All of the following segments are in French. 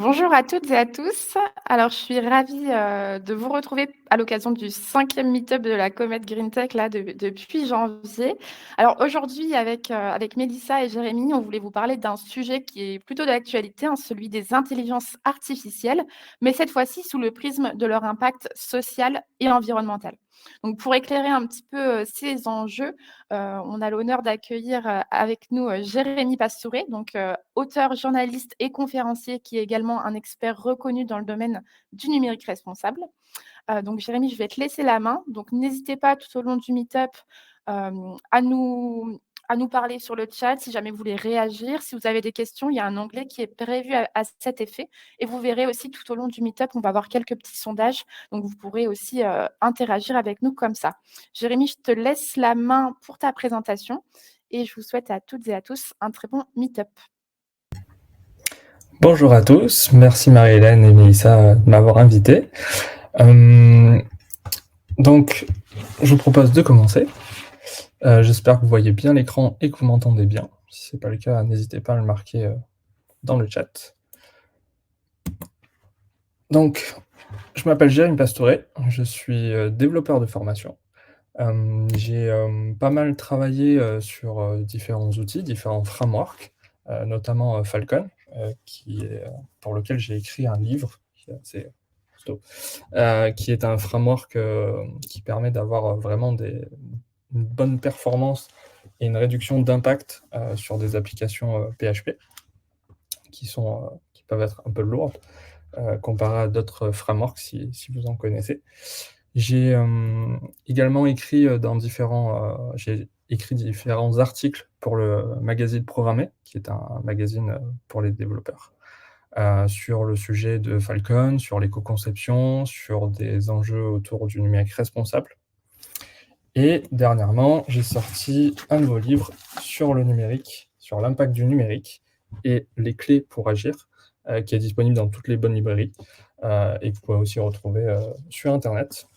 Bonjour à toutes et à tous. Alors, je suis ravie, de vous retrouver à l'occasion du 5e meet-up de la Comète Green Tech là depuis janvier. Alors aujourd'hui avec Mélissa et Jérémy, on voulait vous parler d'un sujet qui est plutôt d'actualité, hein, celui des intelligences artificielles, mais cette fois-ci sous le prisme de leur impact social et environnemental. Donc pour éclairer un petit peu, ces enjeux, on a l'honneur d'accueillir, avec nous, Jérémy Pastouré, donc auteur, journaliste et conférencier qui est également un expert reconnu dans le domaine du numérique responsable. Donc Jérémy, je vais te laisser la main. Donc n'hésitez pas tout au long du meet-up, à nous parler sur le chat si jamais vous voulez réagir. Si vous avez des questions, il y a un onglet qui est prévu à cet effet et vous verrez aussi tout au long du meet-up, on va avoir quelques petits sondages, donc vous pourrez aussi, interagir avec nous comme ça. Jérémy, je te laisse la main pour ta présentation et je vous souhaite à toutes et à tous un très bon meet-up. Bonjour à tous, merci Marie-Hélène et Mélissa de m'avoir invité. Donc, je vous propose de commencer. J'espère que vous voyez bien l'écran et que vous m'entendez bien. Si ce n'est pas le cas, n'hésitez pas à le marquer dans le chat. Donc, je m'appelle Jérémy Pastouré, je suis développeur de formation. J'ai pas mal travaillé sur différents outils, différents frameworks, notamment Falcon, pour lequel j'ai écrit un livre qui est assez costaud, qui est un framework qui permet d'avoir vraiment une bonne performance et une réduction d'impact sur des applications PHP qui peuvent être un peu lourdes comparé à d'autres frameworks si vous en connaissez. J'ai également écrit j'ai écrit différents articles pour le magazine Programmé, qui est un magazine pour les développeurs, sur le sujet de Falcon, sur l'éco-conception, sur des enjeux autour du numérique responsable. Et dernièrement, j'ai sorti un nouveau livre sur le numérique, sur l'impact du numérique et les clés pour agir, qui est disponible dans toutes les bonnes librairies et que vous pouvez aussi retrouver sur Internet.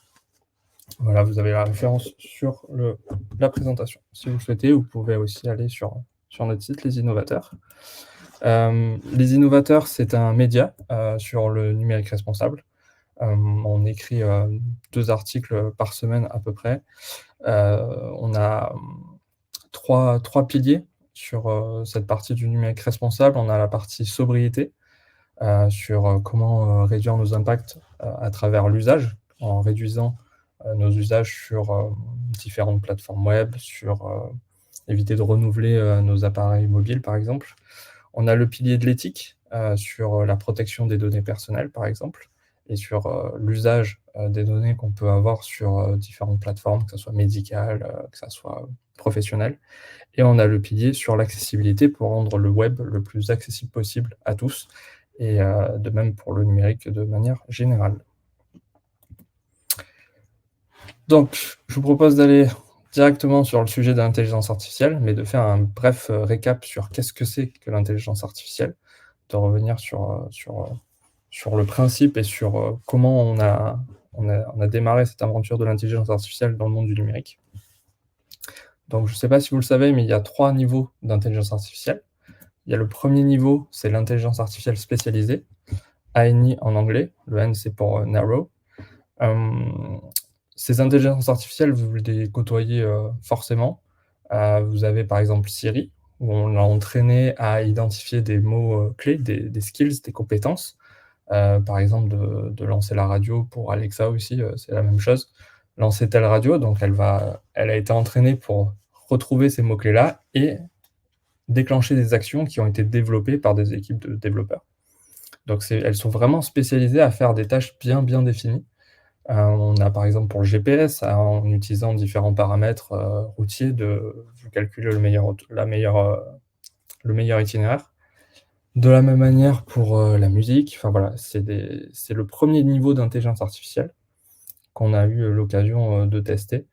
Voilà, vous avez la référence sur la présentation. Si vous le souhaitez, vous pouvez aussi aller sur notre site Les Innovateurs. Les Innovateurs, c'est un média sur le numérique responsable. On écrit 2 articles par semaine à peu près. On a trois piliers sur cette partie du numérique responsable. On a la partie sobriété, sur comment réduire nos impacts à travers l'usage, en réduisant nos usages sur différentes plateformes web, sur éviter de renouveler nos appareils mobiles, par exemple. On a le pilier de l'éthique, sur la protection des données personnelles, par exemple, et sur l'usage des données qu'on peut avoir sur différentes plateformes, que ce soit médicales, que ça soit professionnel. Et on a le pilier sur l'accessibilité pour rendre le web le plus accessible possible à tous, et de même pour le numérique de manière générale. Donc, je vous propose d'aller directement sur le sujet de l'intelligence artificielle, mais de faire un bref récap sur qu'est-ce que c'est que l'intelligence artificielle, de revenir sur le principe et sur comment on a démarré cette aventure de l'intelligence artificielle dans le monde du numérique. Donc, je ne sais pas si vous le savez, mais il y a 3 niveaux d'intelligence artificielle. Il y a le premier niveau, c'est l'intelligence artificielle spécialisée, ANI en anglais, le N c'est pour Narrow. Ces intelligences artificielles, vous les côtoyez forcément. Vous avez par exemple Siri, où on l'a entraîné à identifier des mots clés, des skills, des compétences. Par exemple, de lancer la radio. Pour Alexa aussi, c'est la même chose. Lancer telle radio, donc elle a été entraînée pour retrouver ces mots-clés-là et déclencher des actions qui ont été développées par des équipes de développeurs. Donc elles sont vraiment spécialisées à faire des tâches bien définies. On a par exemple pour le GPS, en utilisant différents paramètres routiers, de calculer le meilleur itinéraire. De la même manière pour la musique, enfin voilà, c'est le premier niveau d'intelligence artificielle qu'on a eu l'occasion de tester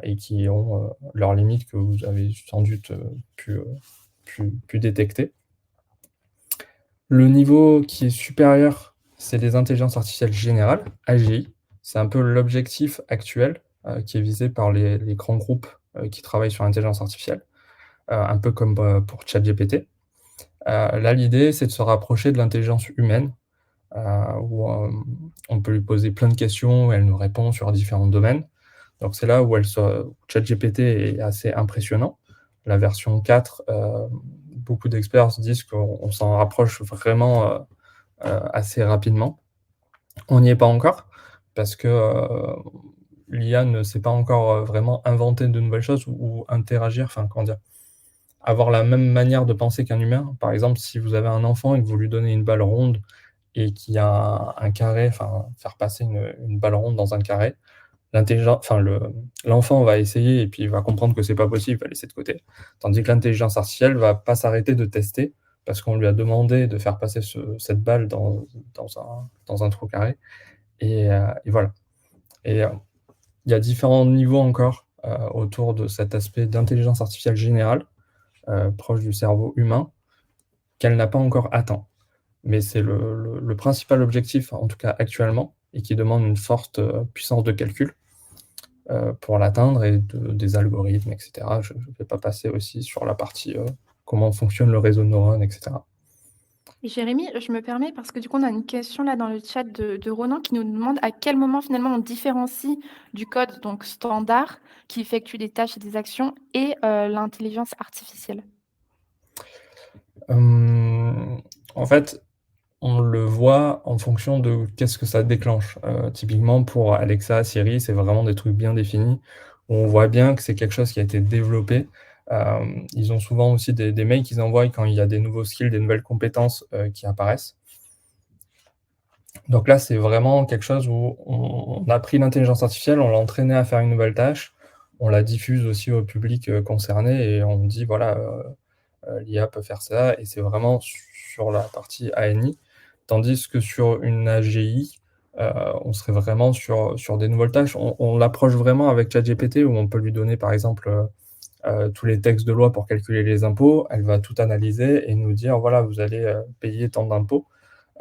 et qui ont leurs limites que vous avez sans doute pu détecter. Le niveau qui est supérieur, c'est les intelligences artificielles générales, AGI. C'est un peu l'objectif actuel qui est visé par les grands groupes qui travaillent sur l'intelligence artificielle, un peu comme pour ChatGPT. Là, l'idée, c'est de se rapprocher de l'intelligence humaine, où, on peut lui poser plein de questions et elle nous répond sur différents domaines. Donc c'est là où ChatGPT est assez impressionnant. La version 4, beaucoup d'experts se disent qu'on s'en rapproche vraiment, assez rapidement. On n'y est pas encore parce que, l'IA ne sait pas encore, vraiment inventer de nouvelles choses ou interagir, enfin, comment dire? Avoir la même manière de penser qu'un humain. Par exemple, si vous avez un enfant et que vous lui donnez une balle ronde et qu'il y a un carré, enfin, faire passer une balle ronde dans un carré, l'enfant va essayer et puis il va comprendre que c'est pas possible, il va laisser de côté. Tandis que l'intelligence artificielle va pas s'arrêter de tester parce qu'on lui a demandé de faire passer cette balle dans un trou carré et voilà. Et il y a différents niveaux encore, autour de cet aspect d'intelligence artificielle générale, proche du cerveau humain, qu'elle n'a pas encore atteint. Mais c'est le principal objectif, en tout cas actuellement, et qui demande une forte, puissance de calcul, pour l'atteindre et des algorithmes, et cetera. Je ne vais pas passer aussi sur la partie, comment fonctionne le réseau de neurones, et cetera. Et Jérémy, je me permets parce que du coup, on a une question là dans le chat de Ronan qui nous demande à quel moment finalement on différencie du code donc standard qui effectue des tâches et des actions et l'intelligence artificielle. En fait, on le voit en fonction de qu'est-ce que ça déclenche. Typiquement pour Alexa, Siri, c'est vraiment des trucs bien définis, où on voit bien que c'est quelque chose qui a été développé. Ils ont souvent aussi des mails qu'ils envoient quand il y a des nouveaux skills, des nouvelles compétences, qui apparaissent. Donc là, c'est vraiment quelque chose où on a pris l'intelligence artificielle, on l'a entraînée à faire une nouvelle tâche, on la diffuse aussi au public, concerné et on dit: «Voilà, l'IA peut faire ça» et c'est vraiment sur la partie ANI. Tandis que sur une AGI, on serait vraiment sur des nouvelles tâches. On l'approche vraiment avec ChatGPT où on peut lui donner, par exemple, tous les textes de loi pour calculer les impôts. Elle va tout analyser et nous dire: «Voilà, vous allez, payer tant d'impôts».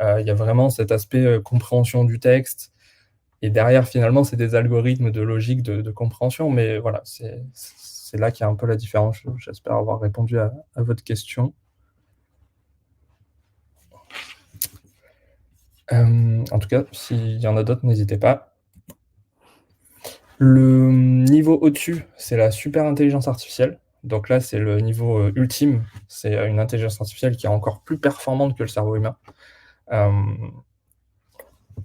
Il y a vraiment cet aspect, compréhension du texte et derrière, finalement, c'est des algorithmes de logique de compréhension, mais voilà, c'est là qu'il y a un peu la différence. J'espère avoir répondu à votre question. En tout cas, s'il y en a d'autres, n'hésitez pas. Le niveau au-dessus, c'est la super intelligence artificielle. Donc là, c'est le niveau, ultime. C'est, une intelligence artificielle qui est encore plus performante que le cerveau humain. Hem,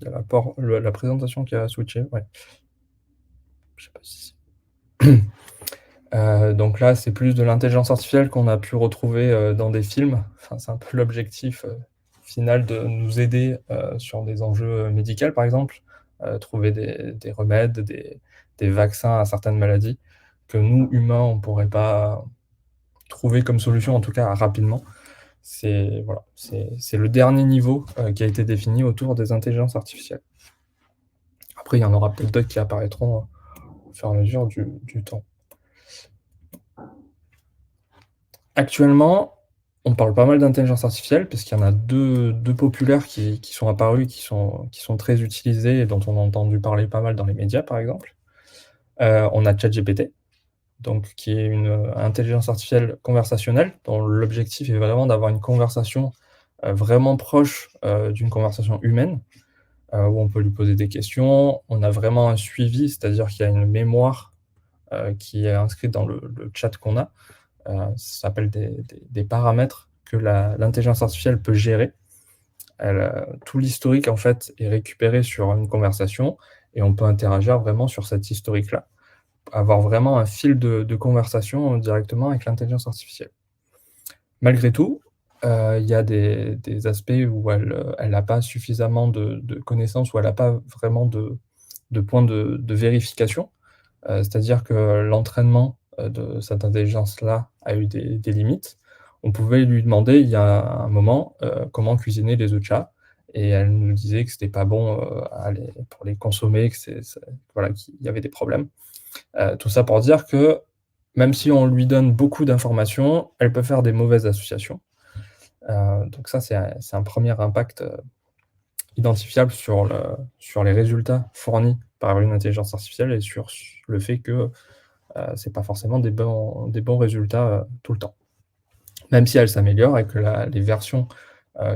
il y a la présentation qui a switché, ouais. Je sais pas si donc là, c'est plus de l'intelligence artificielle qu'on a pu retrouver, dans des films. Enfin, c'est un peu l'objectif, final de nous aider, sur des enjeux, médicaux, par exemple, trouver des remèdes, des vaccins à certaines maladies que nous, humains, on pourrait pas trouver comme solution, en tout cas rapidement. Voilà, c'est le dernier niveau, qui a été défini autour des intelligences artificielles. Après, il y en aura peut-être d'autres qui apparaîtront, au fur et à mesure du temps. Actuellement, on parle pas mal d'intelligence artificielle puisqu'il y en a deux populaires qui sont apparus, qui sont très utilisés et dont on a entendu parler pas mal dans les médias, par exemple. On a ChatGPT, donc qui est une, intelligence artificielle conversationnelle dont l'objectif est vraiment d'avoir une conversation, vraiment proche, d'une conversation humaine, où on peut lui poser des questions. On a vraiment un suivi, c'est-à-dire qu'il y a une mémoire, qui est inscrite dans le chat qu'on a. Ça s'appelle des paramètres que l'intelligence artificielle peut gérer. Tout l'historique, en fait, est récupéré sur une conversation et on peut interagir vraiment sur cet historique-là. Avoir vraiment un fil de conversation directement avec l'intelligence artificielle. Malgré tout, il y a des aspects où elle n'a pas suffisamment de connaissances, où elle n'a pas vraiment de points de vérification. C'est-à-dire que l'entraînement, de cette intelligence-là a eu des limites. On pouvait lui demander, il y a un moment, comment cuisiner les œufs de chat et elle nous disait que c'était pas bon, pour les consommer, que voilà, qu'il y avait des problèmes. Tout ça pour dire que même si on lui donne beaucoup d'informations, elle peut faire des mauvaises associations. Donc ça, c'est un premier impact, identifiable sur les résultats fournis par une intelligence artificielle et sur le fait que, c'est pas forcément des bons résultats, tout le temps. même si elle s'améliore et que les versions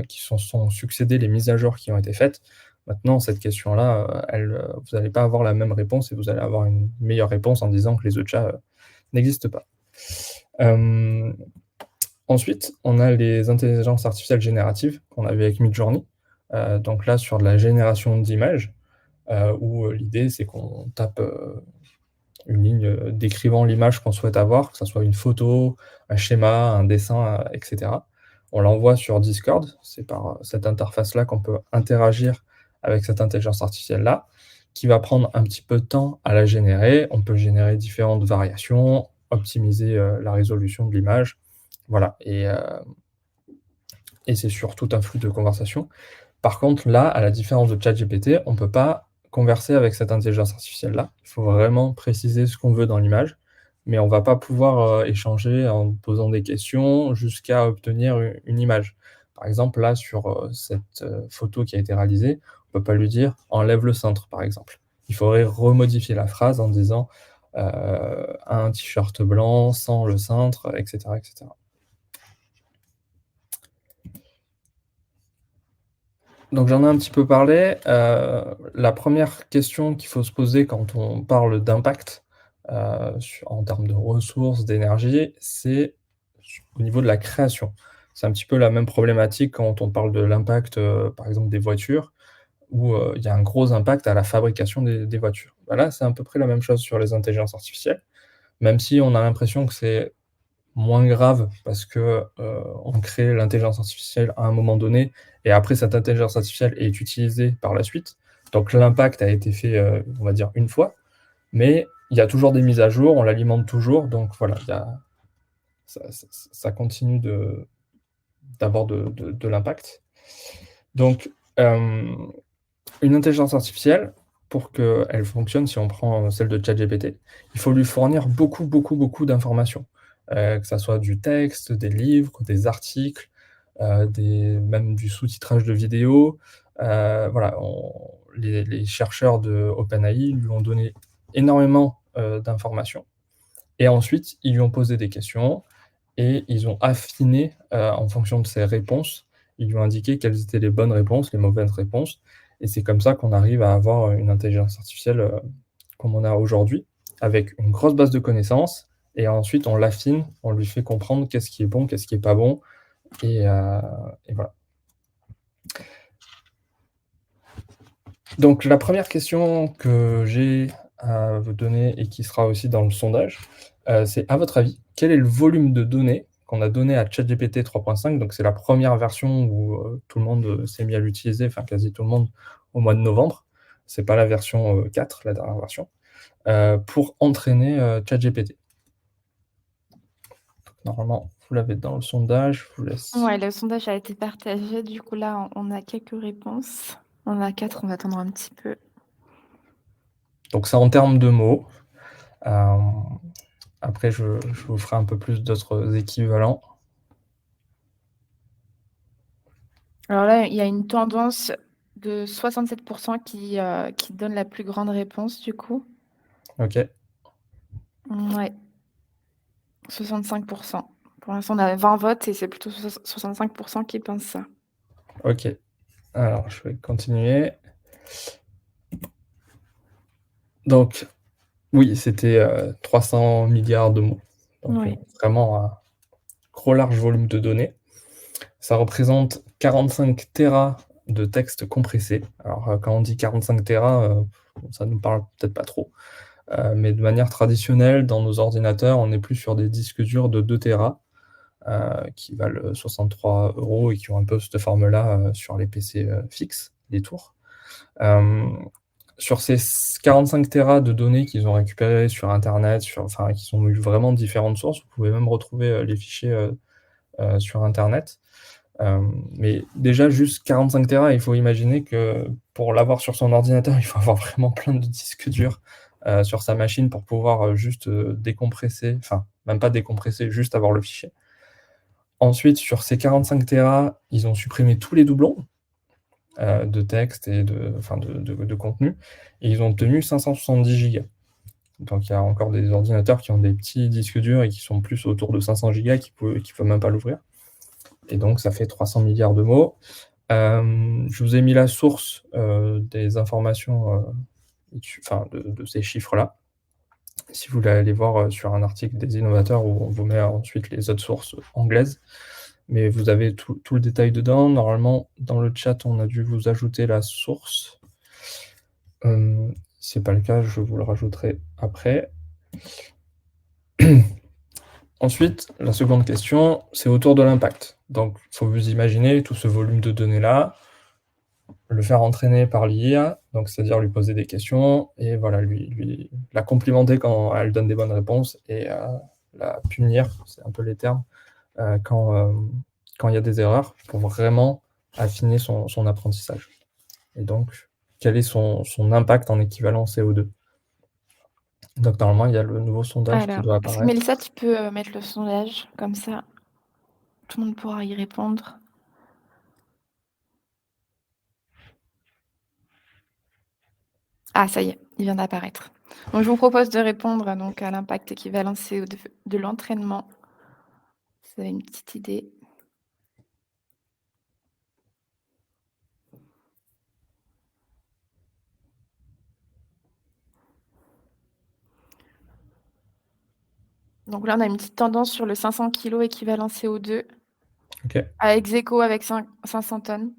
qui sont succédées, les mises à jour qui ont été faites, maintenant cette question-là, vous n'allez pas avoir la même réponse et vous allez avoir une meilleure réponse en disant que les autres chats n'existent pas. Ensuite, on a les intelligences artificielles génératives qu'on a vu avec Midjourney. Donc là, sur de la génération d'images, où l'idée c'est qu'on tape une ligne décrivant l'image qu'on souhaite avoir, que ce soit une photo, un schéma, un dessin, etc. On l'envoie sur Discord, c'est par cette interface-là qu'on peut interagir avec cette intelligence artificielle-là, qui va prendre un petit peu de temps à la générer. On peut générer différentes variations, optimiser la résolution de l'image, voilà, et c'est sur tout un flux de conversation. Par contre, là, à la différence de ChatGPT, on ne peut pas converser avec cette intelligence artificielle-là. Il faut vraiment préciser ce qu'on veut dans l'image, mais on ne va pas pouvoir échanger en posant des questions jusqu'à obtenir une image. Par exemple, là, sur cette photo qui a été réalisée, on ne peut pas lui dire « enlève le cintre », par exemple. Il faudrait remodifier la phrase en disant un t-shirt blanc sans le cintre, etc., etc. Donc j'en ai un petit peu parlé. La première question qu'il faut se poser quand on parle d'impact, en termes de ressources, d'énergie, c'est au niveau de la création. C'est un petit peu la même problématique quand on parle de l'impact, par exemple des voitures, où il y a un gros impact à la fabrication des voitures. Bah là, c'est à peu près la même chose sur les intelligences artificielles, même si on a l'impression que c'est moins grave parce que, on crée l'intelligence artificielle à un moment donné et après cette intelligence artificielle est utilisée par la suite. Donc l'impact a été fait, on va dire une fois, mais il y a toujours des mises à jour, on l'alimente toujours, donc voilà, ça continue d'avoir de l'impact. Donc, une intelligence artificielle, pour qu'elle fonctionne, si on prend celle de ChatGPT, il faut lui fournir beaucoup, beaucoup, beaucoup d'informations. Que ça soit du texte, des livres, des articles, même du sous-titrage de vidéos. Voilà, les chercheurs de OpenAI lui ont donné énormément d'informations. Et ensuite, ils lui ont posé des questions et ils ont affiné en fonction de ses réponses. Ils lui ont indiqué quelles étaient les bonnes réponses, les mauvaises réponses. Et c'est comme ça qu'on arrive à avoir une intelligence artificielle comme on a aujourd'hui, avec une grosse base de connaissances. Et ensuite, on l'affine, on lui fait comprendre qu'est-ce qui est bon, qu'est-ce qui n'est pas bon. Et voilà. Donc, la première question que j'ai à vous donner et qui sera aussi dans le sondage, c'est à votre avis, quel est le volume de données qu'on a donné à ChatGPT 3.5? Donc, c'est la première version où tout le monde s'est mis à l'utiliser, enfin quasi tout le monde, au mois de novembre. C'est pas la version 4, la dernière version, pour entraîner ChatGPT. Normalement, vous l'avez dans le sondage, je vous laisse. Ouais, le sondage a été partagé. Du coup, là, on a quelques réponses. On a 4, on va attendre un petit peu. Donc, c'est en termes de mots. Après, je vous ferai un peu plus d'autres équivalents. Alors là, il y a une tendance de 67 qui donne la plus grande réponse, du coup. OK. Ouais, 65. Pour l'instant, on a 20 votes et c'est plutôt 65 qui pensent ça. OK. Alors, je vais continuer. Donc, oui, c'était 300 milliards de mots. Donc, Oui. vraiment un gros large volume de données. Ça représente 45 téras de texte compressé. Alors, quand on dit 45 téras, ça nous parle peut-être pas trop. Mais de manière traditionnelle, dans nos ordinateurs, on est plus sur des disques durs de 2 téras, qui valent 63 € et qui ont un peu cette forme-là sur les PC fixes, les tours. Sur ces 45 téras de données qu'ils ont récupérées sur internet, enfin, qui ont eu vraiment différentes sources, vous pouvez même retrouver les fichiers sur internet. Mais déjà, juste 45 téras, il faut imaginer que pour l'avoir sur son ordinateur, il faut avoir vraiment plein de disques durs sur sa machine pour pouvoir juste décompresser, enfin, même pas décompresser, juste avoir le fichier. Ensuite, sur ces 45 téras, ils ont supprimé tous les doublons de texte et de contenu, et ils ont obtenu 570 gigas. Donc il y a encore des ordinateurs qui ont des petits disques durs et qui sont plus autour de 500 gigas qui peuvent même pas l'ouvrir. et donc ça fait 300 milliards de mots. Je vous ai mis la source, des informations, enfin de ces chiffres-là. Si vous voulez aller voir, sur un article des innovateurs où on vous met ensuite les autres sources anglaises, mais vous avez tout le détail dedans. Normalement, dans le chat, on a dû vous ajouter la source. Si c'est pas le cas, je vous le rajouterai après. Ensuite, la seconde question, c'est autour de l'impact. Donc, il faut vous imaginer tout ce volume de données-là, le faire entraîner par l'IA, donc c'est-à-dire lui poser des questions et voilà, la complimenter quand elle donne des bonnes réponses et la punir, c'est un peu les termes, quand il y a des erreurs, pour vraiment affiner son apprentissage. Et donc, quel est son impact en équivalent CO2? Donc normalement, il y a le nouveau sondage qui Alors, doit est-ce que apparaître. Mélissa, tu peux, mettre le sondage? Comme ça, tout le monde pourra y répondre. Ah, ça y est, il vient d'apparaître. Donc je vous propose de répondre donc à l'impact équivalent CO2 de l'entraînement. Vous avez une petite idée? Donc là, on a une petite tendance sur le 500 kilogrammes équivalent CO2, OK, à ex aequo avec 500 tonnes.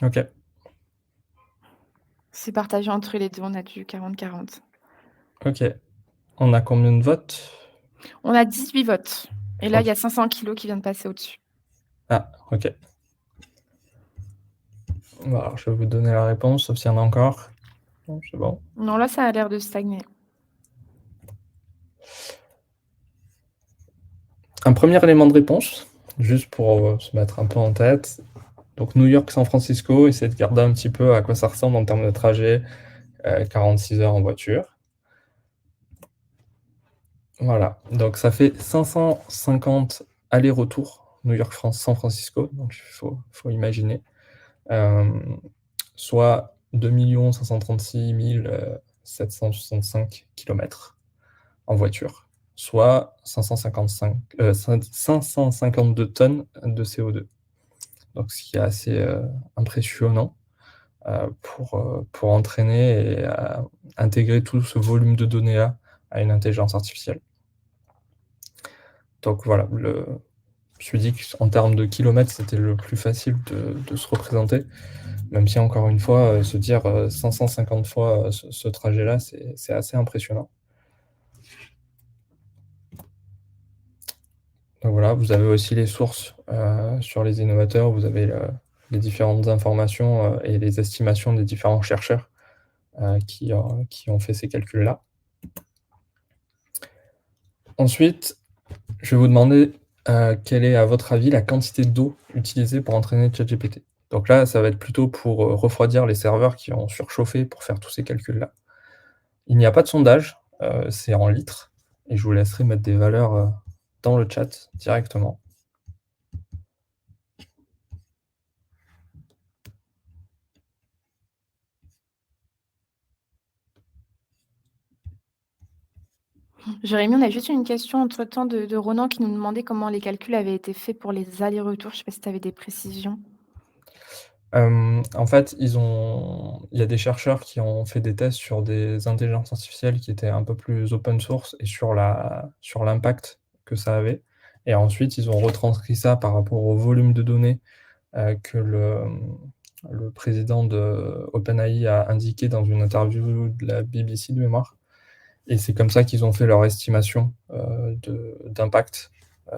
OK, C'est partagé entre les 2, on a du 40-40. OK. On a combien de votes? On a 18 votes et là, il y OK. a 500 kilogrammes qui viennent de passer au-dessus. Ah, OK. Bon, alors je vais vous donner la réponse, sauf s'il y en a encore. Non, c'est bon. Non, là, ça a l'air de stagner. Un premier élément de réponse, juste pour, se mettre un peu en tête. Donc New York-San Francisco, essayez de garder un petit peu à quoi ça ressemble en termes de trajet, 46 heures en voiture. Voilà, donc ça fait 550 allers-retours New York-San Francisco, donc il faut imaginer. Soit 2 536 765 kilomètres en voiture, soit 552 tonnes de CO2. Donc ce qui est assez, impressionnant, pour entraîner et intégrer tout ce volume de données-là à une intelligence artificielle. Donc voilà, je me suis dit qu'en termes de kilomètres, c'était le plus facile de se représenter, même si encore une fois, se dire, 550 fois, ce trajet-là, c'est assez impressionnant. Donc voilà, vous avez aussi les sources, sur les innovateurs, vous avez les différentes informations, et les estimations des différents chercheurs, qui ont fait ces calculs-là. Ensuite, je vais vous demander, quelle est, à votre avis, la quantité d'eau utilisée pour entraîner ChatGPT? Donc là, ça va être plutôt pour, refroidir les serveurs qui ont surchauffé pour faire tous ces calculs-là. Il n'y a pas de sondage, c'est en litres et je vous laisserai mettre des valeurs, dans le chat directement. Jérémy, on a juste une question entre-temps de Ronan qui nous demandait comment les calculs avaient été faits pour les allers-retours. Je ne sais pas si tu avais des précisions? En fait, il y a des chercheurs qui ont fait des tests sur des intelligences artificielles qui étaient un peu plus open source et sur l'impact que ça avait, et ensuite ils ont retranscrit ça par rapport au volume de données, que le président de OpenAI a indiqué dans une interview de la BBC de mémoire, et c'est comme ça qu'ils ont fait leur estimation, d'impact,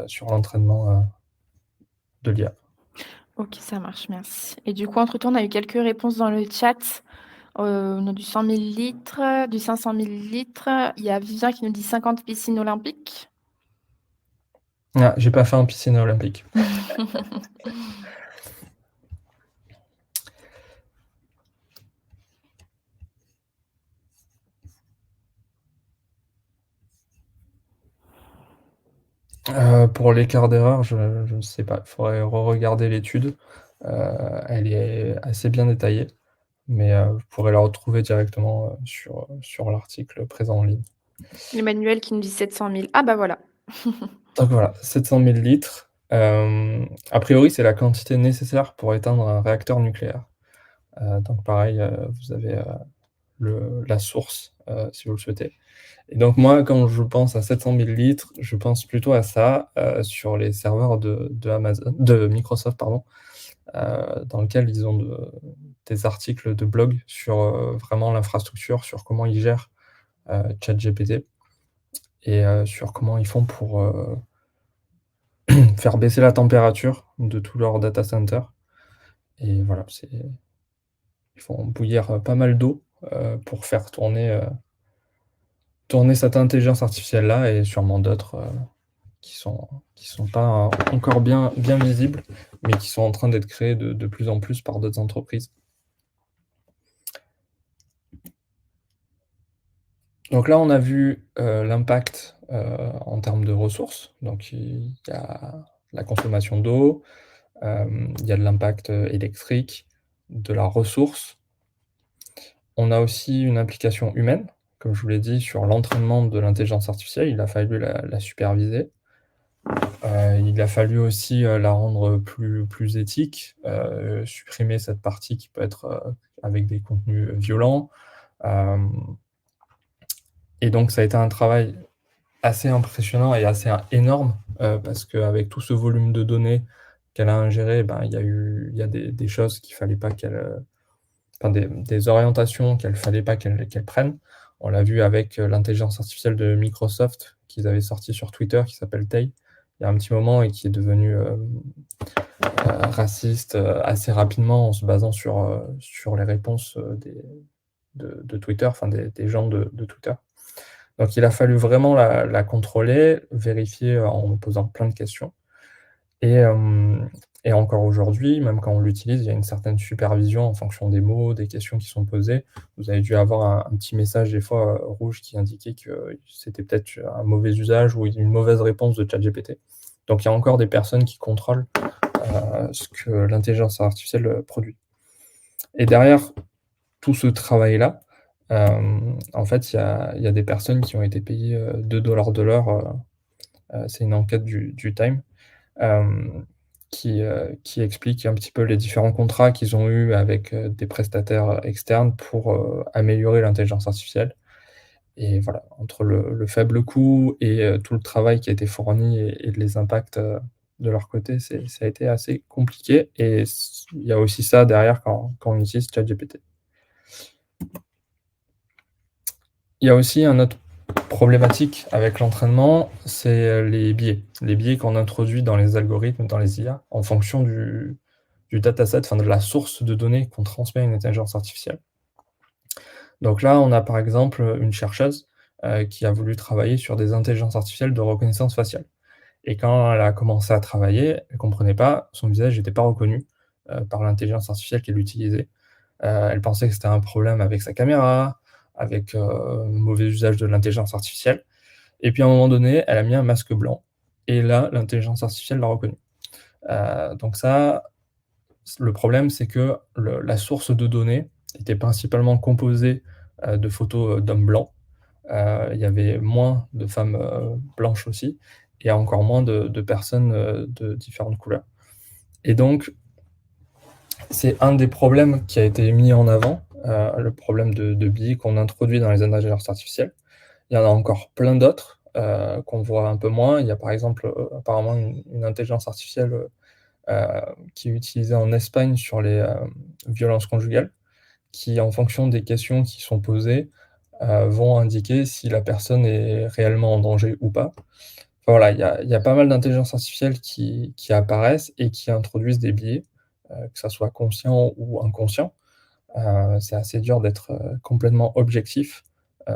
sur l'entraînement, de l'IA. OK, ça marche, merci. Et du coup, entre-temps, on a eu quelques réponses dans le chat. On a du 100 millilitres, du 500 millilitres. Il y a Vivien qui nous dit 50 piscines olympiques. Ah, j'ai pas fait en piscine olympique. Pour l'écart d'erreur, je ne sais pas. Il faudrait regarder l'étude. Elle est assez bien détaillée, mais vous pourrez la retrouver directement, sur l'article présent en ligne. Emmanuel qui nous dit 700 000. Ah bah voilà. Donc voilà, 700 millilitres. A priori, c'est la quantité nécessaire pour éteindre un réacteur nucléaire. Donc pareil, vous avez, la source, si vous le souhaitez. Et donc moi, quand je pense à 700 millilitres, je pense plutôt à ça, sur les serveurs de Microsoft, pardon, dans lequel ils ont des articles de blog sur, vraiment l'infrastructure, sur comment ils gèrent, ChatGPT et sur comment ils font pour, faire baisser la température de tout leur data center et voilà, ils font bouillir, pas mal d'eau, pour faire tourner cette intelligence artificielle-là et sûrement d'autres, qui sont pas encore bien visibles, mais qui sont en train d'être créés de plus en plus par d'autres entreprises. Donc là, on a vu, l'impact, en termes de ressources. Donc il y a la consommation d'eau, il y a de l'impact, électrique, de la ressource. On a aussi une implication humaine, comme je vous l'ai dit, sur l'entraînement de l'intelligence artificielle. Il a fallu la superviser. Il a fallu aussi, la rendre plus éthique, supprimer cette partie qui peut être, avec des contenus, violents. Hem Et donc ça a été un travail assez impressionnant et assez énorme, parce qu'avec tout ce volume de données qu'elle a ingéré, ben, il y a des choses qu'il fallait pas qu'elle, enfin des orientations qu'il fallait pas qu'elle prenne. On l'a vu avec, l'intelligence artificielle de Microsoft qu'ils avaient sorti sur Twitter qui s'appelle Tay, il y a un petit moment et qui est devenu, raciste, assez rapidement en se basant sur les réponses, de Twitter, enfin des gens de Twitter. Donc il a fallu vraiment la contrôler, vérifier, en me posant plein de questions et hem et encore aujourd'hui, même quand on l'utilise, il y a une certaine supervision en fonction des mots, des questions qui sont posées. Vous avez dû avoir un petit message des fois, rouge qui indiquait que c'était peut-être un mauvais usage ou une mauvaise réponse de ChatGPT. Donc il y a encore des personnes qui contrôlent, ce que l'intelligence artificielle, produit. Et derrière tout ce travail-là, en fait, il y a des personnes qui ont été payées, 2 $ de l'heure, c'est une enquête du Time, hem, qui explique un petit peu les différents contrats qu'ils ont eus avec, des prestataires, externes pour, améliorer l'intelligence artificielle. Et voilà, entre le faible coût et tout le travail qui a été fourni et les impacts, de leur côté, ça a été assez compliqué et il y a aussi ça derrière quand on utilise ChatGPT. Il y a aussi un autre problématique avec l'entraînement, c'est, les biais. Les biais qu'on introduit dans les algorithmes, dans les IA, en fonction du dataset, enfin de la source de données qu'on transmet à une intelligence artificielle. Donc là, on a par exemple, une chercheuse, qui a voulu travailler sur des intelligences artificielles de reconnaissance faciale et quand elle a commencé à travailler, elle comprenait pas, son visage n'était pas reconnu, par l'intelligence artificielle qu'elle utilisait. Elle pensait que c'était un problème avec sa caméra, avec, mauvais usage de l'intelligence artificielle et puis à un moment donné, elle a mis un masque blanc et là, l'intelligence artificielle l'a reconnu. Donc ça, le problème, c'est que la source de données était principalement composée, de photos, d'hommes blancs. Il y avait moins de femmes, blanches aussi et encore moins de personnes, de différentes couleurs et donc c'est un des problèmes qui a été mis en avant, le problème de biais qu'on introduit dans les intelligences artificielles. Il y en a encore plein d'autres, qu'on voit un peu moins. Il y a par exemple, apparemment une intelligence artificielle, qui est utilisée en Espagne sur les, violences conjugales, qui en fonction des questions qui sont posées, vont indiquer si la personne est réellement en danger ou pas. Enfin voilà, il y a pas mal d'intelligences artificielles qui apparaissent et qui introduisent des biais, que ça soit conscient ou inconscient. C'est assez dur d'être, complètement objectif,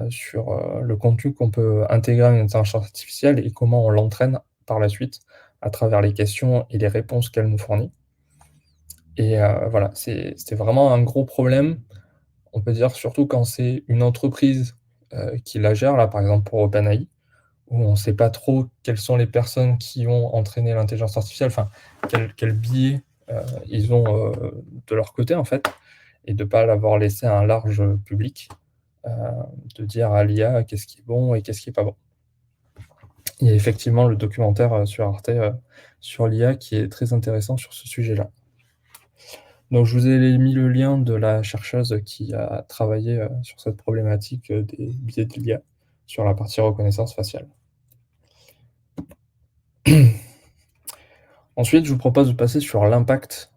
sur, le contenu qu'on peut intégrer à une intelligence artificielle et comment on l'entraîne par la suite à travers les questions et les réponses qu'elle nous fournit et voilà, c'est vraiment un gros problème. On peut dire surtout quand c'est une entreprise, qui la gère, là, par exemple pour OpenAI, où on ne sait pas trop quelles sont les personnes qui ont entraîné l'intelligence artificielle, enfin, quel biais, ils ont, de leur côté, en fait et de ne pas l'avoir laissé à un large, public, heu, de dire à l'IA qu'est-ce qui est bon et qu'est-ce qui est pas bon. Il y a effectivement le documentaire sur Arte sur l'IA qui est très intéressant sur ce sujet-là. Donc, je vous ai mis le lien de la chercheuse qui a travaillé sur cette problématique des biais de l'IA sur la partie reconnaissance faciale. Ensuite, je vous propose de passer sur l'impact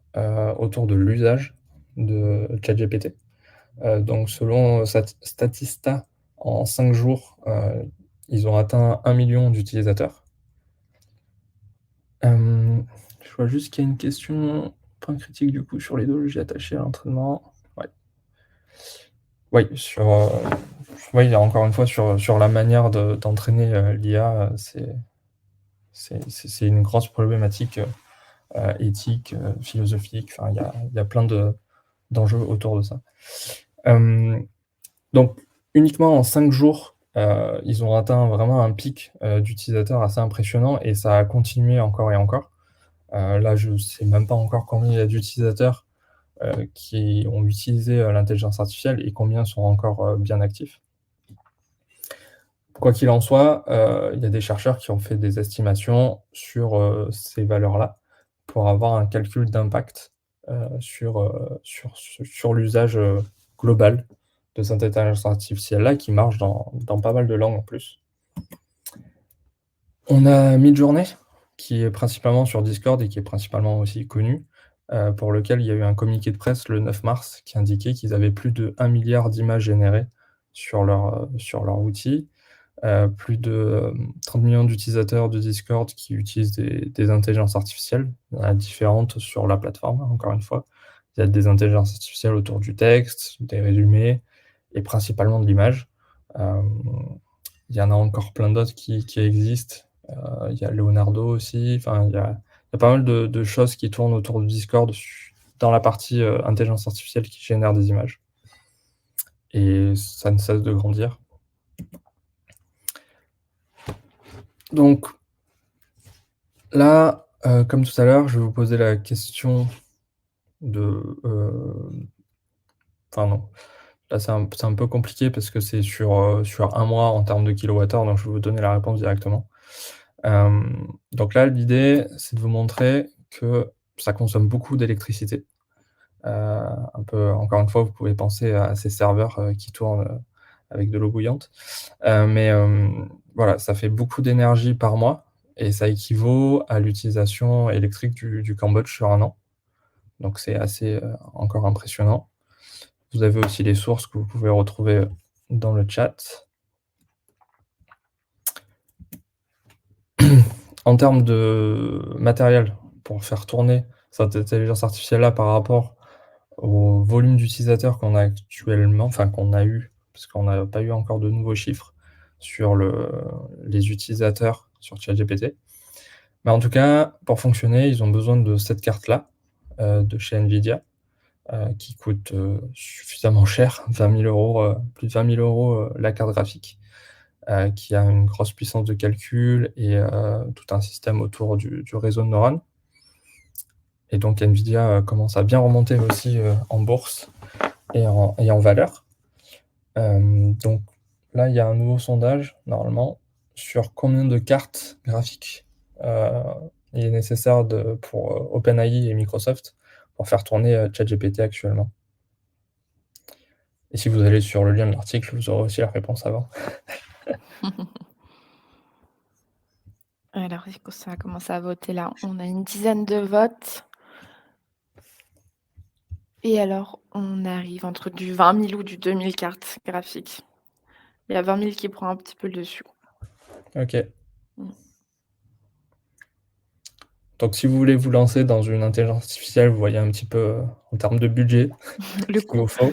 autour de l'usage de ChatGPT. Donc, selon Statista, en 5 jours, ils ont atteint 1 million d'utilisateurs. Je vois juste qu'il y a une question, point critique du coup, sur les logiciels attachés à l'entraînement. Oui, oui, encore une fois, sur la manière d'entraîner l'IA, c'est une grosse problématique éthique, philosophique. Enfin, il y a plein d'enjeux autour de ça. Donc, uniquement en 5 jours, ils ont atteint vraiment un pic d'utilisateurs assez impressionnant et ça a continué encore et encore. Là, je ne sais même pas encore combien il y a d'utilisateurs qui ont utilisé l'intelligence artificielle et combien sont encore bien actifs. Quoi qu'il en soit, il y a des chercheurs qui ont fait des estimations sur ces valeurs-là pour avoir un calcul d'impact sur l'usage global de cette intelligence artificielle-là qui marche dans pas mal de langues en plus. On a Midjourney, qui est principalement sur Discord et qui est principalement aussi connu, pour lequel il y a eu un communiqué de presse le 9 mars qui indiquait qu'ils avaient plus de 1 milliard d'images générées sur leur outil. Plus de 30 millions d'utilisateurs de Discord qui utilisent des intelligences artificielles. Il y en a différentes sur la plateforme, encore une fois. Il y a des intelligences artificielles autour du texte, des résumés et principalement de l'image. Il y en a encore plein d'autres qui existent. Il y a Leonardo aussi. Enfin, il y a pas mal de choses qui tournent autour du Discord dans la partie intelligence artificielle qui génère des images. Et ça ne cesse de grandir. Donc, là, comme tout à l'heure, je vais vous poser la question de... Enfin non, là c'est un peu compliqué parce que c'est sur 1 mois en termes de kilowattheure, donc je vais vous donner la réponse directement. Donc là, l'idée, c'est de vous montrer que ça consomme beaucoup d'électricité. Un peu, encore une fois, vous pouvez penser à ces serveurs qui tournent avec de l'eau bouillante. Mais voilà, ça fait beaucoup d'énergie par mois et ça équivaut à l'utilisation électrique du Cambodge sur 1 an. Donc c'est assez encore impressionnant. Vous avez aussi les sources que vous pouvez retrouver dans le chat. En termes de matériel pour faire tourner cette intelligence artificielle-là par rapport au volume d'utilisateurs qu'on a actuellement, enfin qu'on a eu, parce qu'on n'a pas eu encore de nouveaux chiffres sur les utilisateurs sur ChatGPT. Mais en tout cas, pour fonctionner, ils ont besoin de cette carte-là, de chez Nvidia, qui coûte suffisamment cher, 20 000 €, plus de 20 000 € la carte graphique, qui a une grosse puissance de calcul et tout un système autour du réseau de neurones. Et donc Nvidia commence à bien remonter aussi en bourse et en valeur. Donc là, il y a un nouveau sondage, normalement, sur combien de cartes graphiques il est nécessaire pour OpenAI et Microsoft pour faire tourner ChatGPT actuellement. Et si vous allez sur le lien de l'article, vous aurez aussi la réponse avant. Alors, ça a commencé à voter là. On a une dizaine de votes. Et alors, on arrive entre du 20 000 ou du 2 000 cartes graphiques. Il y a 20 000 qui prend un petit peu le dessus. Ok. Donc si vous voulez vous lancer dans une intelligence artificielle, vous voyez un petit peu en termes de budget Le ce qu'il vous coup. faut.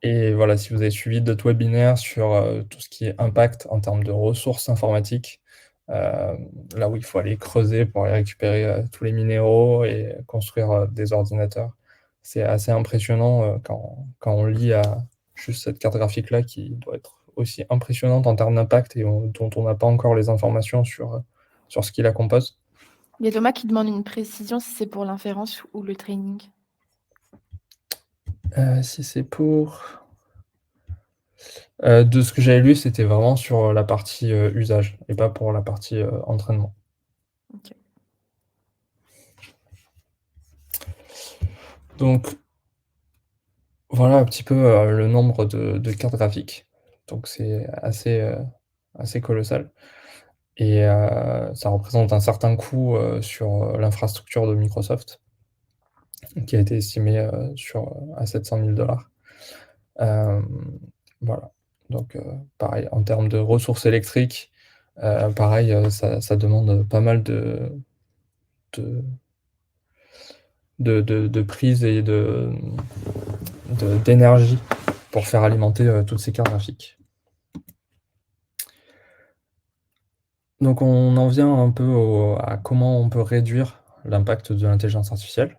Et voilà, si vous avez suivi d'autres webinaires sur tout ce qui est impact en termes de ressources informatiques, là où il faut aller creuser pour aller récupérer tous les minéraux et construire des ordinateurs, c'est assez impressionnant quand on lit à juste cette carte graphique-là qui doit être aussi impressionnante en termes d'impact et dont on n'a pas encore les informations sur ce qui la compose. Il y a Thomas qui demande une précision si c'est pour l'inférence ou le training. Si c'est pour... De ce que j'avais lu, c'était vraiment sur la partie, usage et pas pour la partie, entraînement. OK. Donc voilà un petit peu, le nombre de cartes graphiques. Donc c'est assez colossal et ça représente un certain coût, sur, l'infrastructure de Microsoft qui a été estimé, à 700 000 $. Hem, voilà, donc pareil en termes de ressources électriques, pareil, ça demande pas mal de de prise et d'énergie pour faire alimenter, toutes ces cartes graphiques. Donc on en vient un peu à comment on peut réduire l'impact de l'intelligence artificielle.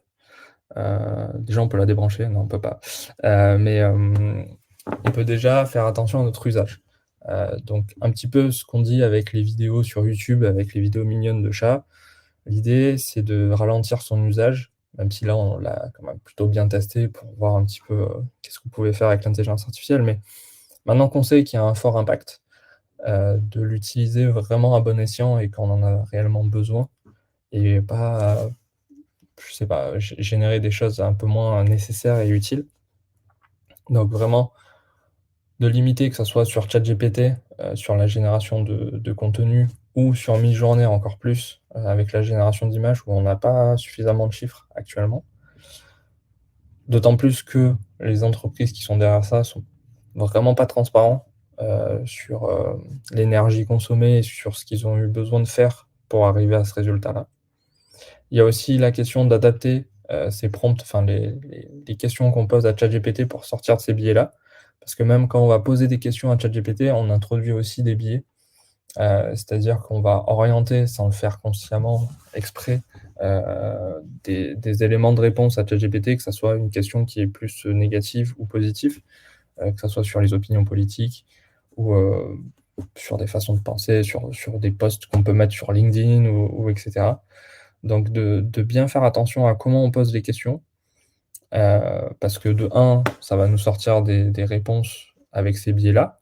Déjà on peut la débrancher, non on peut pas. Mais on peut déjà faire attention à notre usage. Donc un petit peu ce qu'on dit avec les vidéos sur YouTube, avec les vidéos mignonnes de chats. L'idée c'est de ralentir son usage, même si là on l'a quand même plutôt bien testé pour voir un petit peu, qu'est-ce qu'on pouvait faire avec l'intelligence artificielle. Mais maintenant qu'on sait qu'il y a un fort impact, de l'utiliser vraiment à bon escient et quand on en a réellement besoin et pas, je sais pas, générer des choses un peu moins nécessaires et utiles. Donc vraiment de limiter, que ça soit sur ChatGPT, sur la génération de contenu ou sur Midjourney encore plus, avec la génération d'images où on n'a pas suffisamment de chiffres actuellement. D'autant plus que les entreprises qui sont derrière ça sont vraiment pas transparents, sur, l'énergie consommée et sur ce qu'ils ont eu besoin de faire pour arriver à ce résultat-là. Il y a aussi la question d'adapter, ces prompts, enfin les questions qu'on pose à ChatGPT pour sortir de ces biais-là. Parce que même quand on va poser des questions à ChatGPT, on introduit aussi des biais. C'est-à-dire qu'on va orienter, sans le faire consciemment, exprès, des éléments de réponse à ChatGPT, que ça soit une question qui est plus, négative ou positive, que ça soit sur les opinions politiques ou, sur des façons de penser, sur des posts qu'on peut mettre sur LinkedIn ou et cetera. Donc de bien faire attention à comment on pose les questions, parce que de un, ça va nous sortir des réponses avec ces biais-là.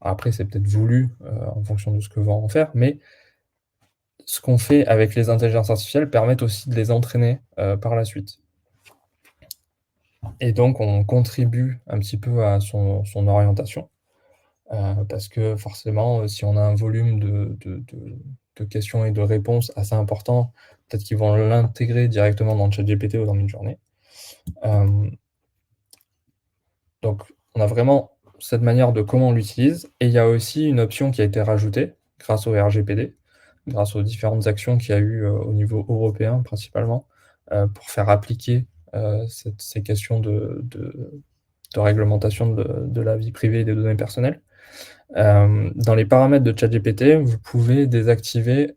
Après, c'est peut-être voulu, en fonction de ce que va en faire, mais ce qu'on fait avec les intelligences artificielles permettent aussi de les entraîner, par la suite. Et donc on contribue un petit peu à son orientation, parce que forcément, si on a un volume de questions et de réponses assez important, peut-être qu'ils vont l'intégrer directement dans ChatGPT ou dans Midjourney. Hem, donc on a vraiment cette manière de comment on l'utilise et il y a aussi une option qui a été rajoutée grâce au RGPD, grâce aux différentes actions qu'il y a eu, au niveau européen principalement, pour faire appliquer, ces questions de réglementation de la vie privée et des données personnelles. Dans les paramètres de ChatGPT, vous pouvez désactiver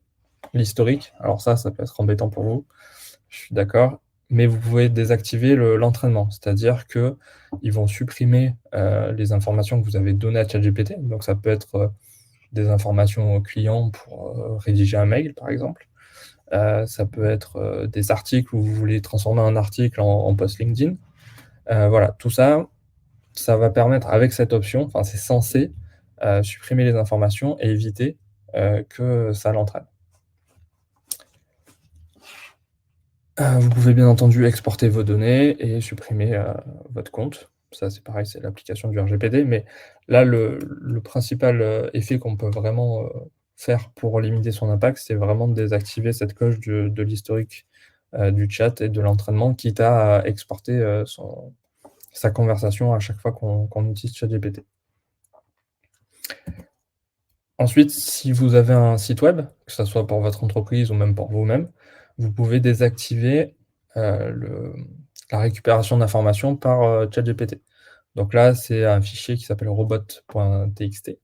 l'historique. Alors ça peut être embêtant pour vous, je suis d'accord, mais vous pouvez désactiver l'entraînement. C'est-à-dire qu'ils vont supprimer, les informations que vous avez données à ChatGPT. Donc ça peut être, des informations aux clients pour, rédiger un mail, par exemple. Ça peut être, des articles où vous voulez transformer un article en post LinkedIn. Voilà, tout ça, ça va permettre avec cette option, enfin c'est censé, supprimer les informations et éviter, que ça l'entraîne. Vous pouvez bien entendu exporter vos données et supprimer, votre compte. Ça, c'est pareil, c'est l'application du RGPD, mais là, le principal, effet qu'on peut vraiment, faire pour limiter son impact, c'est vraiment de désactiver cette coche de l'historique, du chat et de l'entraînement, quitte à exporter, sa conversation à chaque fois qu'on utilise ChatGPT. Ensuite, si vous avez un site web, que ça soit pour votre entreprise ou même pour vous-même, vous pouvez désactiver, le la récupération d'informations par, ChatGPT. Donc là, c'est un fichier qui s'appelle robot.txt,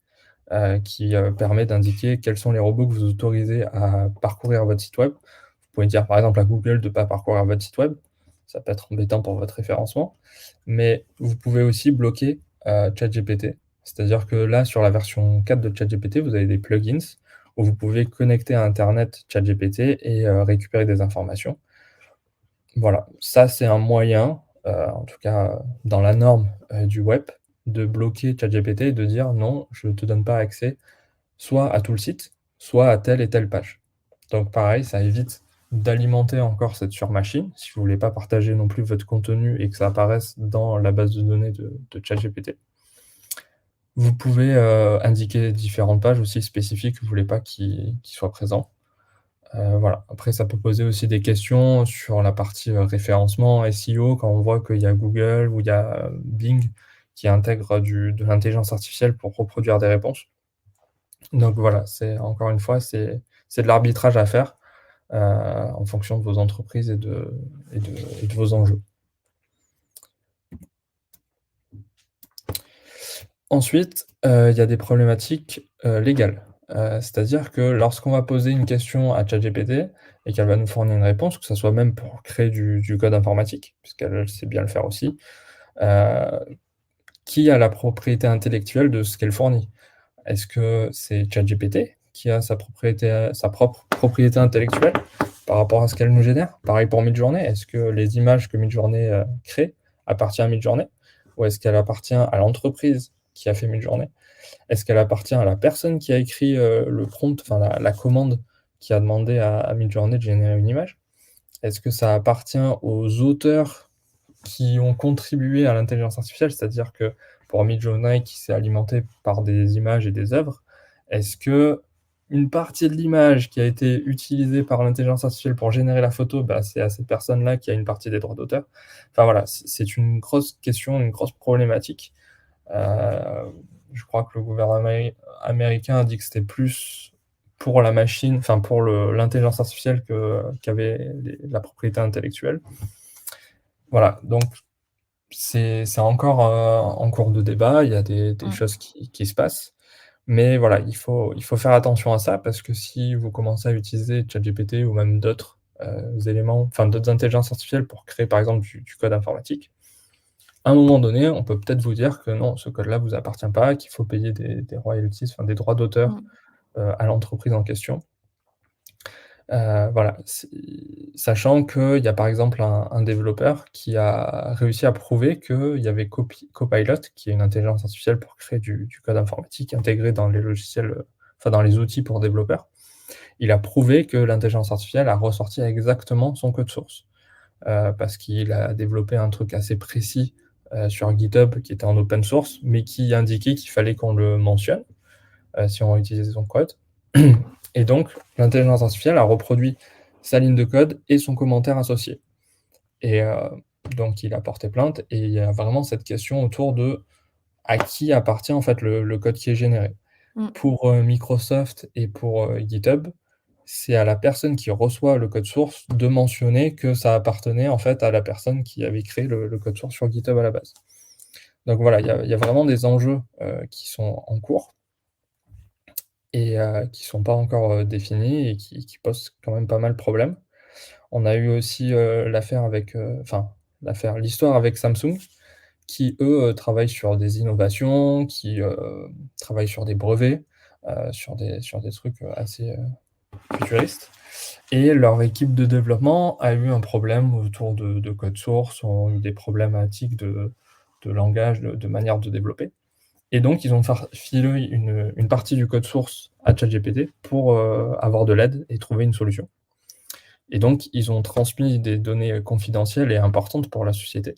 qui, permet d'indiquer quels sont les robots que vous autorisez à parcourir votre site web. Vous pouvez dire, par exemple, à Google de ne pas parcourir votre site web. Ça peut être embêtant pour votre référencement, mais vous pouvez aussi bloquer, ChatGPT. C'est-à-dire que là, sur la version 4 de ChatGPT, vous avez des plugins où vous pouvez connecter à internet ChatGPT et récupérer des informations. Voilà, ça c'est un moyen, en tout cas, dans la norme, du web, de bloquer ChatGPT et de dire: «Non, je ne te donne pas accès soit à tout le site, soit à telle et telle page». Donc pareil, ça évite d'alimenter encore cette surmachine, si vous voulez pas partager non plus votre contenu et que ça apparaisse dans la base de données de ChatGPT. Vous pouvez, indiquer différentes pages aussi spécifiques que vous voulez pas qui soient présents. Voilà. Après ça peut poser aussi des questions sur la partie, référencement, SEO, quand on voit qu'il y a Google ou il y a, Bing qui intègre de l'intelligence artificielle pour reproduire des réponses. Donc voilà, c'est encore une fois, c'est de l'arbitrage à faire, en fonction de vos entreprises et de vos enjeux. Ensuite, il y a des problématiques, légales. C'est-à-dire que lorsqu'on va poser une question à ChatGPT et qu'elle va nous fournir une réponse, que ça soit même pour créer du code informatique, puisqu'elle sait bien le faire aussi, heu, qui a la propriété intellectuelle de ce qu'elle fournit? Est-ce que c'est ChatGPT qui a sa propre propriété intellectuelle par rapport à ce qu'elle nous génère? Pareil pour Midjourney, est-ce que les images que Midjourney, crée appartient à Midjourney? Ou est-ce qu'elle appartient à l'entreprise qui a fait Midjourney? Est-ce qu'elle appartient à la personne qui a écrit, le prompt, enfin la commande qui a demandé à Midjourney de générer une image? Est-ce que ça appartient aux auteurs qui ont contribué à l'intelligence artificielle? C'est-à-dire que pour Midjourney qui s'est alimenté par des images et des œuvres, est-ce qu'une partie de l'image qui a été utilisée par l'intelligence artificielle pour générer la photo, bah, c'est à cette personne-là qui a une partie des droits d'auteur? Enfin voilà, c'est une grosse question, une grosse problématique. Heu, je crois que le gouvernement américain a dit que c'était plus pour la machine, enfin pour l'intelligence artificielle qu'avait la propriété intellectuelle. Voilà, donc c'est encore, en cours de débat, il y a des Mmh. choses qui se passent. Mais voilà, il faut faire attention à ça parce que si vous commencez à utiliser ChatGPT ou même d'autres, éléments, enfin d'autres intelligences artificielles pour créer par exemple du code informatique, à un moment donné, on peut peut-être vous dire que non, ce code-là vous appartient pas, qu'il faut payer des royalties, enfin des droits d'auteur, Mmh. à l'entreprise en question. Voilà, sachant qu'il y a par exemple un développeur qui a réussi à prouver qu'il y avait Copilot, qui est une intelligence artificielle pour créer du code informatique intégré dans les logiciels, enfin dans les outils pour développeurs. Il a prouvé que l'intelligence artificielle a ressorti exactement son code source, parce qu'il a développé un truc assez précis, sur GitHub qui était en open source, mais qui indiquait qu'il fallait qu'on le mentionne, si on utilisait son code. Et donc, l'intelligence artificielle a reproduit sa ligne de code et son commentaire associé. Et donc il a porté plainte et il y a vraiment cette question autour de à qui appartient en fait le code qui est généré. Mmh. Pour, Microsoft et pour, GitHub, c'est à la personne qui reçoit le code source de mentionner que ça appartenait en fait à la personne qui avait créé le code source sur GitHub à la base. Donc voilà, il y a vraiment des enjeux, qui sont en cours et qui sont pas encore, définis et qui posent quand même pas mal de problèmes. On a eu aussi, l'affaire avec, l'histoire avec Samsung qui, eux, travaillent sur des innovations, qui, travaillent sur des brevets, sur des trucs, assez, futuristes et leur équipe de développement a eu un problème autour de code source, ont eu des problématiques de langage, de manière de développer et donc ils ont filé une partie du code source à ChatGPT pour, avoir de l'aide et trouver une solution. Et donc, ils ont transmis des données, confidentielles et importantes pour la société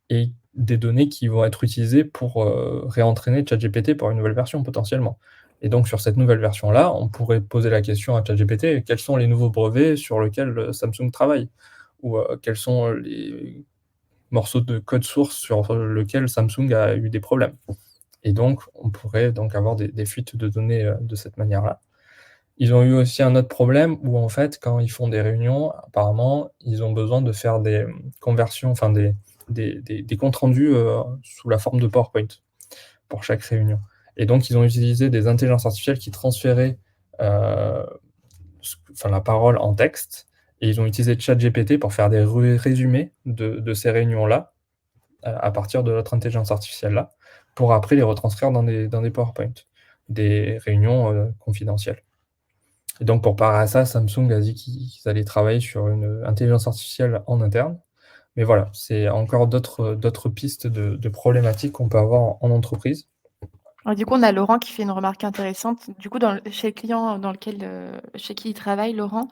et des données qui vont être utilisées pour, réentraîner ChatGPT pour une nouvelle version potentiellement. Et donc sur cette nouvelle version-là, on pourrait poser la question à ChatGPT: «Quels sont les nouveaux brevets sur lesquels, Samsung travaille?» ou, «Quels sont les morceaux de code source sur lequel Samsung a eu des problèmes?» Et donc on pourrait donc avoir des fuites de données, de cette manière-là. Ils ont eu aussi un autre problème où en fait, quand ils font des réunions, apparemment, ils ont besoin de faire des, conversions, enfin des comptes rendus, sous la forme de PowerPoint pour chaque réunion. Et donc ils ont utilisé des intelligences artificielles qui transféraient, la parole en texte et ils ont utilisé ChatGPT pour faire des résumés de ces réunions-là, à partir de notre intelligence artificielle-là, pour après les retranscrire dans des PowerPoint, des réunions, confidentielles. Et donc pour parer à ça, Samsung a dit qu'ils allaient travailler sur une intelligence artificielle en interne Mais voilà, c'est encore d'autres pistes de problématiques qu'on peut avoir en entreprise. Et du coup, on a Laurent qui fait une remarque intéressante. Du coup, chez le client dans lequel, chez qui il travaille, Laurent,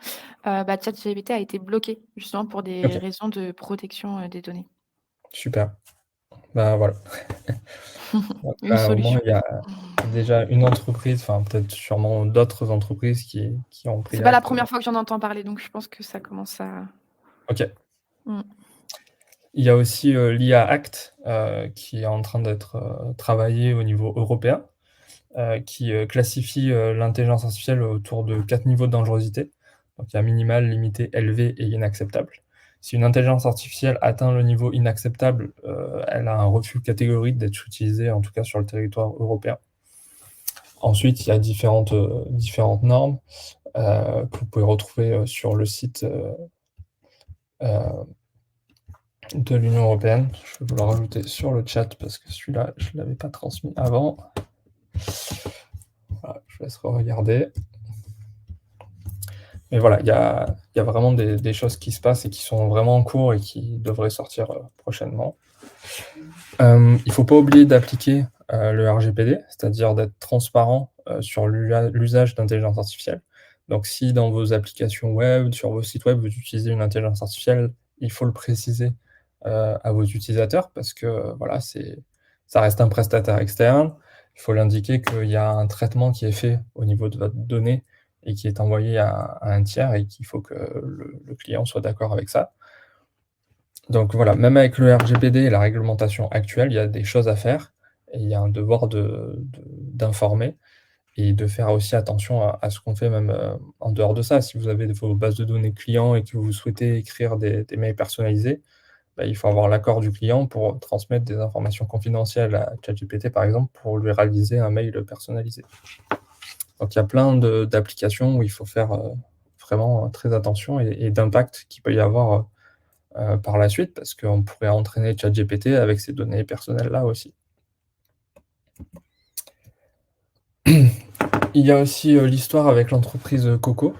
bah, ChatGPT a été bloqué justement pour des OK, raisons de protection, des données. super. Bah, voilà. Donc Une là, au moins, solution. il y a déjà une entreprise, enfin, peut-être sûrement d'autres entreprises qui ont pris C'est pas la acte. première fois que j'en entends parler, donc je pense que ça commence à OK. mmh. Il y a aussi, l'IA Act, qui est en train d'être, travaillé au niveau européen, qui, classifie, l'intelligence artificielle autour de 4 niveaux de dangerosité. Donc il y a minimal, limité, élevé et inacceptable. Si une intelligence artificielle atteint le niveau inacceptable, elle a un refus catégorique d'être utilisée, en tout cas sur le territoire européen. Ensuite, il y a différentes normes, que vous pouvez retrouver, sur le site, heu, de l'Union européenne. Je vais vous le rajouter sur le chat parce que celui-là, je ne l'avais pas transmis avant. Voilà, je vous laisse regarder. Mais voilà, il y a vraiment des choses qui se passent et qui sont vraiment en cours et qui devraient sortir, prochainement. Il ne faut pas oublier d'appliquer, le RGPD, c'est-à-dire d'être transparent, sur l'usage d'intelligence artificielle. Donc si dans vos applications web, sur vos sites web, vous utilisez une intelligence artificielle, il faut le préciser, à vos utilisateurs parce que, voilà, ça reste un prestataire externe. Il faut l'indiquer qu'il y a un traitement qui est fait au niveau de votre donnée et qui est envoyé à un tiers et qu'il faut que le client soit d'accord avec ça. Donc voilà, même avec le RGPD et la réglementation actuelle, il y a des choses à faire et il y a un devoir d'informer et de faire aussi attention à ce qu'on fait même, en dehors de ça. Si vous avez vos bases de données clients et que vous souhaitez écrire des mails personnalisés, bah, il faut avoir l'accord du client pour transmettre des informations confidentielles à ChatGPT, par exemple, pour lui réaliser un mail personnalisé. Donc il y a plein d'applications où il faut faire, vraiment, très attention et d'impact qu'il peut y avoir, par la suite, parce qu'on pourrait entraîner ChatGPT avec ces données personnelles-là aussi. Il y a aussi, l'histoire avec l'entreprise, Coco,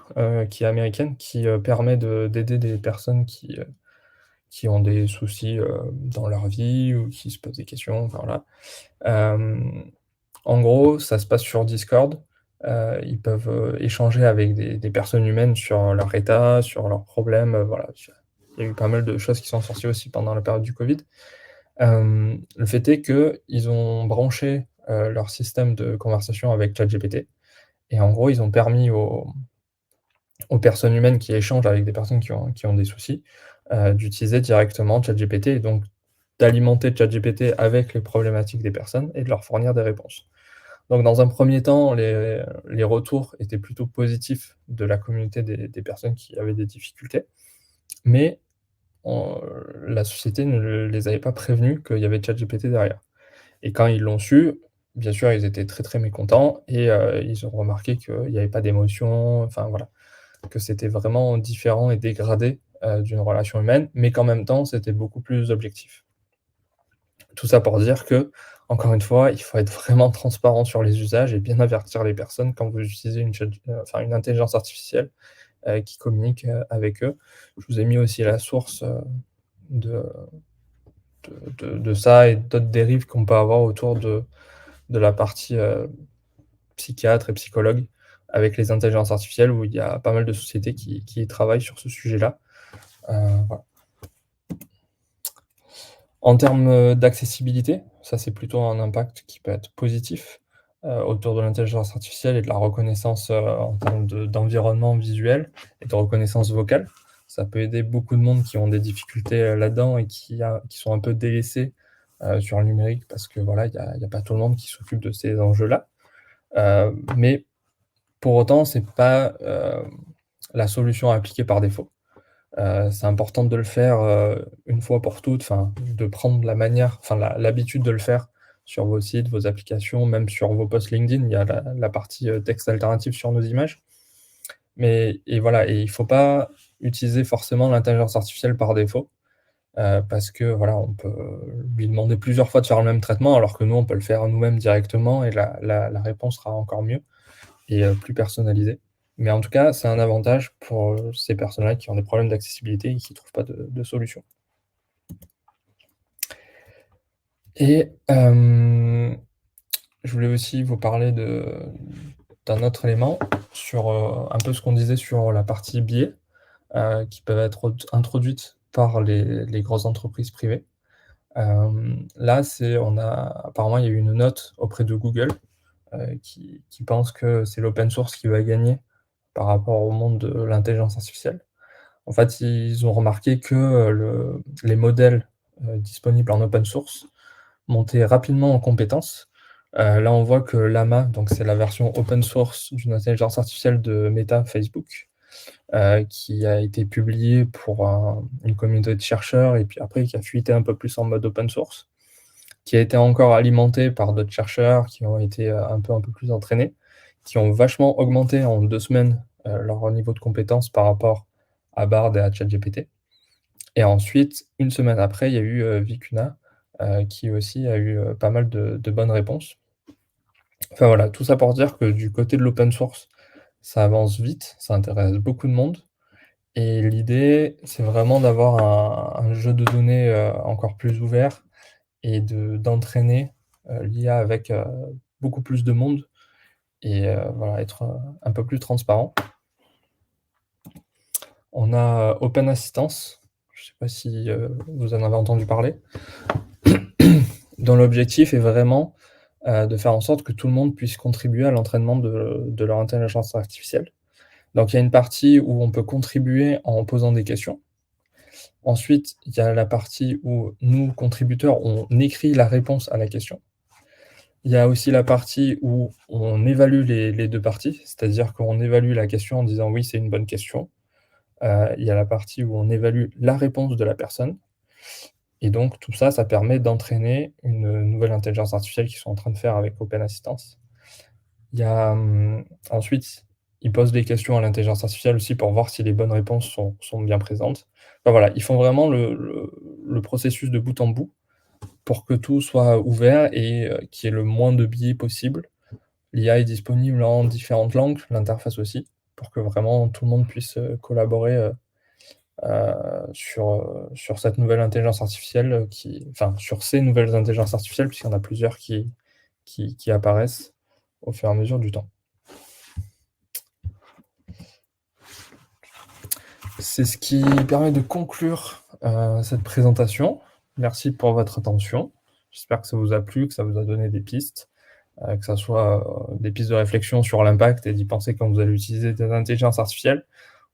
qui est américaine, qui, permet d'aider des personnes qui ont des soucis, dans leur vie ou qui se posent des questions, enfin voilà. Hem, En gros, ça se passe sur Discord. Ils peuvent, échanger avec des personnes humaines sur leur état, sur leurs problèmes, voilà. Il y a eu pas mal de choses qui sont sorties aussi pendant la période du covid. Le fait est qu'ils ont branché, leur système de conversation avec ChatGPT et en gros, ils ont permis aux personnes humaines qui échangent avec des personnes qui ont des soucis, d'utiliser directement ChatGPT et donc d'alimenter ChatGPT avec les problématiques des personnes et de leur fournir des réponses. Donc dans un premier temps, les retours étaient plutôt positifs de la communauté des personnes qui avaient des difficultés, mais on la société ne les avait pas prévenus qu'il y avait ChatGPT derrière. Et quand ils l'ont su, bien sûr, ils étaient très, très mécontents et ils ont remarqué qu'il y avait pas d'émotion, enfin voilà, que c'était vraiment différent et dégradé, d'une relation humaine, mais qu'en même temps, c'était beaucoup plus objectif. Tout ça pour dire que, encore une fois, il faut être vraiment transparent sur les usages et bien avertir les personnes quand vous utilisez enfin une intelligence artificielle, qui communique, avec eux. Je vous ai mis aussi la source, de de ça et d'autres dérives qu'on peut avoir autour de la partie, psychiatre et psychologue avec les intelligences artificielles où il y a pas mal de sociétés qui travaillent sur ce sujet-là. Voilà. En termes, d'accessibilité, ça c'est plutôt un impact qui peut être positif, autour de l'intelligence artificielle et de la reconnaissance, en termes d'environnement visuel et de reconnaissance vocale. Ça peut aider beaucoup de monde qui ont des difficultés, là-dedans et qui sont un peu délaissés, sur le numérique parce que voilà, il y a pas tout le monde qui s'occupe de ces enjeux-là. Mais pour autant, c'est pas, la solution à appliquer par défaut. C'est important de le faire, une fois pour toutes, enfin, de prendre l'habitude de le faire sur vos sites, vos applications, même sur vos posts LinkedIn. Il y a la partie, texte alternatif sur nos images. Mais et voilà et il faut pas utiliser forcément l'intelligence artificielle par défaut, parce que voilà, on peut lui demander plusieurs fois de faire le même traitement alors que nous, on peut le faire nous-mêmes directement et la réponse sera encore mieux et plus personnalisé. Mais en tout cas, c'est un avantage pour, ces personnes-là qui ont des problèmes d'accessibilité et qui ne trouvent pas de solution. Et je voulais aussi vous parler d'un autre élément sur, un peu ce qu'on disait sur la partie biais, qui peuvent être introduites par les grosses entreprises privées. Là, on a apparemment, il y a eu une note auprès de Google, qui pense que c'est l'open source qui va gagner par rapport au monde de l'intelligence artificielle. En fait, ils ont remarqué que, les modèles, disponibles en open source montaient rapidement en compétences. Là, on voit que Llama, donc c'est la version open source d'une intelligence artificielle de Meta, Facebook, qui a été publiée pour une communauté de chercheurs et puis après qui a fuité un peu plus en mode open source, qui a été encore alimenté par d'autres chercheurs qui ont été, un peu plus entraînés, qui ont vachement augmenté en 2 semaines, leur niveau de compétences par rapport à Bard et à ChatGPT. Et ensuite, une semaine après, il y a eu, Vicuna, qui aussi a eu, pas mal de bonnes réponses. Enfin voilà, tout ça pour dire que du côté de l'open source, ça avance vite, ça intéresse beaucoup de monde et l'idée, c'est vraiment d'avoir un jeu de données, encore plus ouvert et d'entraîner, l'IA avec, beaucoup plus de monde et voilà, être, un peu plus transparent. On a, Open Assistance, je ne sais pas si, vous en avez entendu parler, dont l'objectif est vraiment, de faire en sorte que tout le monde puisse contribuer à l'entraînement de leur intelligence artificielle. Donc il y a une partie où on peut contribuer en posant des questions. Ensuite, il y a la partie où nous, contributeurs, on écrit la réponse à la question. Il y a aussi la partie où on évalue les 2 parties, c'est-à-dire qu'on évalue la question en disant: «Oui, c'est une bonne question». Il y a la partie où on évalue la réponse de la personne et donc tout ça, ça permet d'entraîner une nouvelle intelligence artificielle qu'ils sont en train de faire avec Open Assistance. Il y a, ensuite, ils posent des questions à l'intelligence artificielle aussi pour voir si les bonnes réponses sont bien présentes. Enfin voilà, ils font vraiment le processus de bout en bout pour que tout soit ouvert et qu'il y ait le moins de biais possible. L'IA est disponible en différentes langues, l'interface aussi, pour que vraiment tout le monde puisse, collaborer, sur cette nouvelle intelligence artificielle, enfin, sur ces nouvelles intelligences artificielles, puisqu'il y en a plusieurs qui apparaissent au fur et à mesure du temps. C'est ce qui permet de conclure, cette présentation. Merci pour votre attention. J'espère que ça vous a plu, que ça vous a donné des pistes, que ça soit, des pistes de réflexion sur l'impact et d'y penser quand vous allez utiliser des intelligences artificielles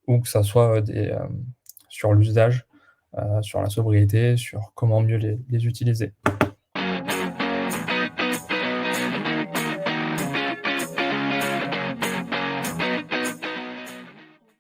ou que ça soit, sur l'usage, sur la sobriété, sur comment mieux les utiliser.